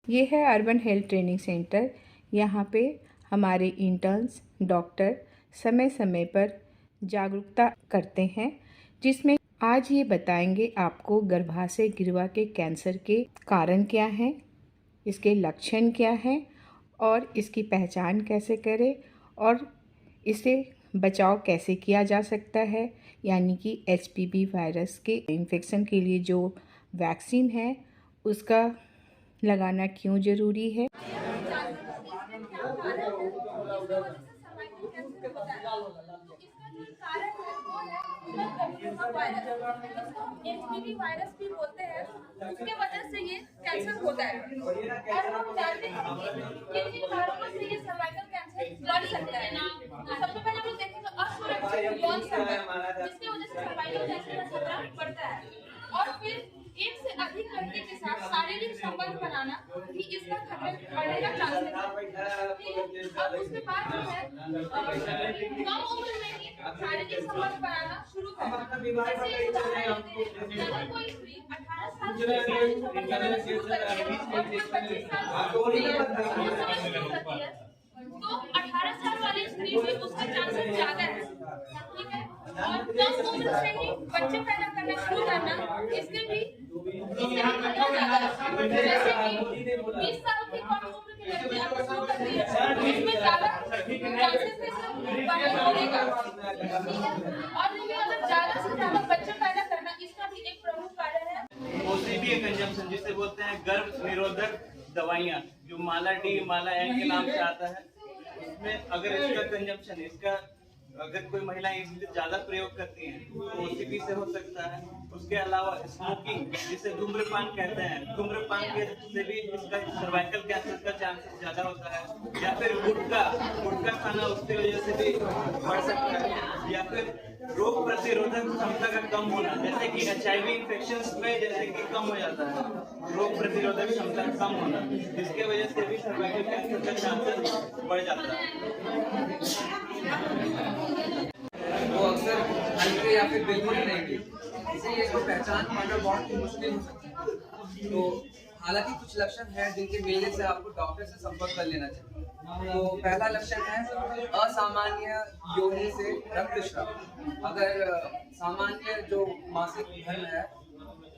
ये है urban health training centre. यहाँ पे हमारे इंटर्न्स डॉक्टर समय समय पर जागरूकता करते हैं, जिसमें आज ये बताएंगे आपको गर्भाशय गिरवा के कैंसर के कारण क्या हैं, इसके लक्षण क्या हैं और इसकी पहचान कैसे करें और इसे बचाव कैसे किया जा सकता है। यानी कि HPV वायरस के इन्फेक्शन के लिए जो वैक्सीन है उसका लगाना क्यों ज़रूरी है। HPV वायरस भी बोलते हैं, उसके वजह से ये कैंसर होता है। और हम जानते हैं कि किन कारणों से ये सर्वाइकल कैंसर लड़ सकता है। सबसे पहले हम लोग देखेंगे असुरक्षित यौन संबंध, जिसकी वजह से सर्वाइकल कैंसर का खतरा बढ़ता है। और फिर एक से अधिक लड़के के साथ शारीरिक संबंध बनाना भी इसका खतरे बढ़ने का चांस है। अब उसके बाद जो है कम उम्र में ही शारीरिक संबंध बनाना शुरू करना। अगर कोई स्त्री 18 साल से शुरू करती है और 25 साल करती है तो 18 साल वाली स्त्री भी उसका चांसेस ज्यादा है, ठीक है। और कम उम्र से ही बच्चे पैदा करना शुरू करना इसके भी खतरा ज्यादा है। जैसे कि 20 साल की कम उम्र की लड़की अगर शुरू करती है तो इसमें ज्यादा चांसेस होगा, ठीक है। और अगर ज्यादा से ज्यादा बच्चे पैदा करना इसका भी एक प्रमुख कारण है। OCP कंजम्पशन जिसे बोलते हैं गर्भ निरोधक दवाइयाँ, जो माला डी माला एन के नाम से आता है। इसमें अगर इसका कंजम्पशन अगर कोई महिला इससे ज्यादा प्रयोग करती हैं तो OCP से हो सकता है। उसके अलावा स्मोकिंग जिसे धूम्रपान कहते हैं, धूम्रपान के से भी इसका सर्वाइकल कैंसर का चांसेस ज्यादा होता है। या फिर गुटखा खाना उसकी वजह से भी बढ़ सकता है। या फिर रोग प्रतिरोधक क्षमता का कम होना, जैसे कि HIV इन्फेक्शन में जैसे कि कम हो जाता है, रोग प्रतिरोधक क्षमता कम होना, जिसके वजह से भी सर्वाइकल कैंसर का चांसेस बढ़ जाता है। वो अक्सर हल्के या फिर बिल्कुल नहीं भी, इसीलिए इसको पहचान पाना बहुत ही मुश्किल हो सकता है। तो हालांकि कुछ लक्षण हैं जिनके मिलने से आपको डॉक्टर से संपर्क कर लेना चाहिए। तो पहला लक्षण है असामान्य योनि से रक्तस्राव। अगर सामान्य जो मासिक धर्म है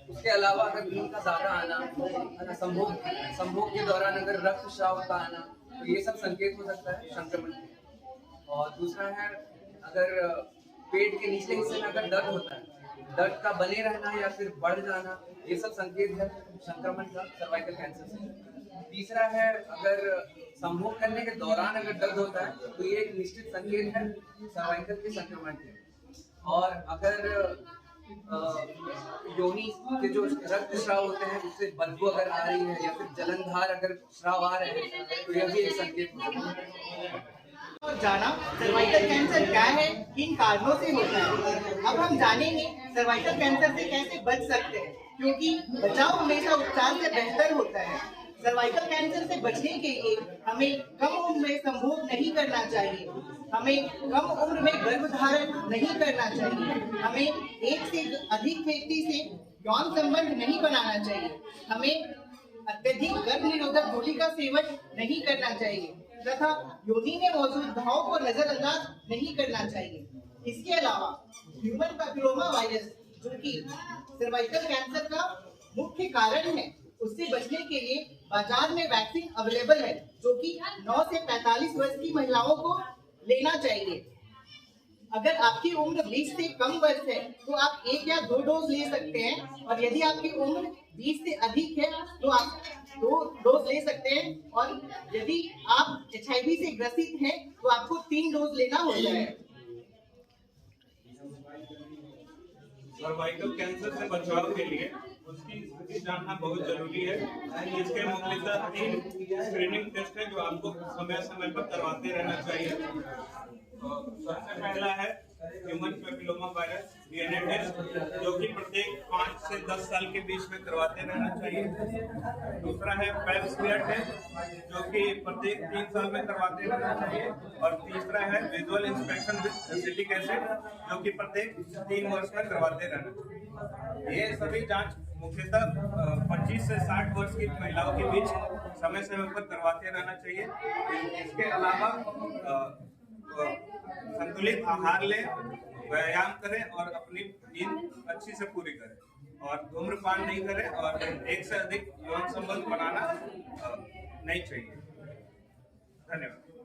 उसके अलावा अगर खून का ज्यादा आना, संभोग के दौरान अगर रक्तस्राव का आना, तो ये सब संकेत हो सकता है संक्रमण के। और दूसरा है अगर पेट के निचले हिस्से में अगर दर्द होता है, दर्द का बने रहना या फिर बढ़ जाना, ये सब संकेत है संक्रमण का, सर्वाइकल कैंसर से। तीसरा है अगर संभोग करने के दौरान अगर दर्द होता है तो ये एक निश्चित संकेत है सर्वाइकल के संक्रमण के। और अगर योनि के जो रक्त स्राव होते हैं उससे बदबू अगर आ रही है या फिर जलनधार अगर स्राव आ रहे हैं तो यह भी एक संकेत हो सकता है। जाना सर्वाइकल कैंसर क्या है, किन कारणों से होता है। अब हम जानेंगे सर्वाइकल कैंसर से कैसे बच सकते हैं, क्योंकि बचाव हमेशा उपचार से बेहतर होता है। सर्वाइकल कैंसर से बचने के लिए हमें कम उम्र में संभोग नहीं करना चाहिए, हमें कम उम्र में गर्भधारण नहीं करना चाहिए, हमें एक से अधिक व्यक्ति से यौन संबंध नहीं बनाना चाहिए, हमें अत्यधिक गर्भ निरोधक गोली का सेवन नहीं करना चाहिए तथा योनि में मौजूद घाव को नजरअंदाज नहीं करना चाहिए। इसके अलावा ह्यूमन पैपिलोमा वायरस जो कि सर्वाइकल कैंसर का मुख्य कारण है, उससे बचने के लिए बाजार में वैक्सीन अवेलेबल है जो कि 9 से 45 वर्ष की महिलाओं को लेना चाहिए। अगर आपकी उम्र 20 से कम वर्ष है तो आप 1 या 2 डोज ले सकते हैं, और यदि आपकी उम्र 20 से अधिक है तो आप 2 डोज ले सकते हैं, और यदि आप HIV से ग्रसित हैं तो आपको 3 डोज लेना होता है। सर्वाइकल कैंसर से बचाव के लिए उसकी स्थिति जानना बहुत जरूरी है। इसके मुख्यतः 3 स्क्रीनिंग टेस्ट है जो आपको समय समय पर करवाते रहना चाहिए। सबसे पहला है human papilloma virus DNA test, जो कि प्रत्येक 5 से 10 साल के बीच में करवाते रहना चाहिए। दूसरा है पैप स्मीयर टेस्ट, जो कि प्रत्येक 3 साल में करवाते रहना चाहिए। और तीसरा है visual inspection with acetic acid, जो कि प्रत्येक 3 वर्ष में करवाते रहना चाहिए। ये सभी जांच मुख्यतः 25 से 60 वर्ष की महिलाओं के बीच समय समय पर करवाते रहना चाहिए। इसके अलावा संतुलित आहार लें, व्यायाम करें और अपनी नींद अच्छी से पूरी करें और धूम्रपान नहीं करें और एक से अधिक यौन संबंध बनाना नहीं चाहिए। धन्यवाद।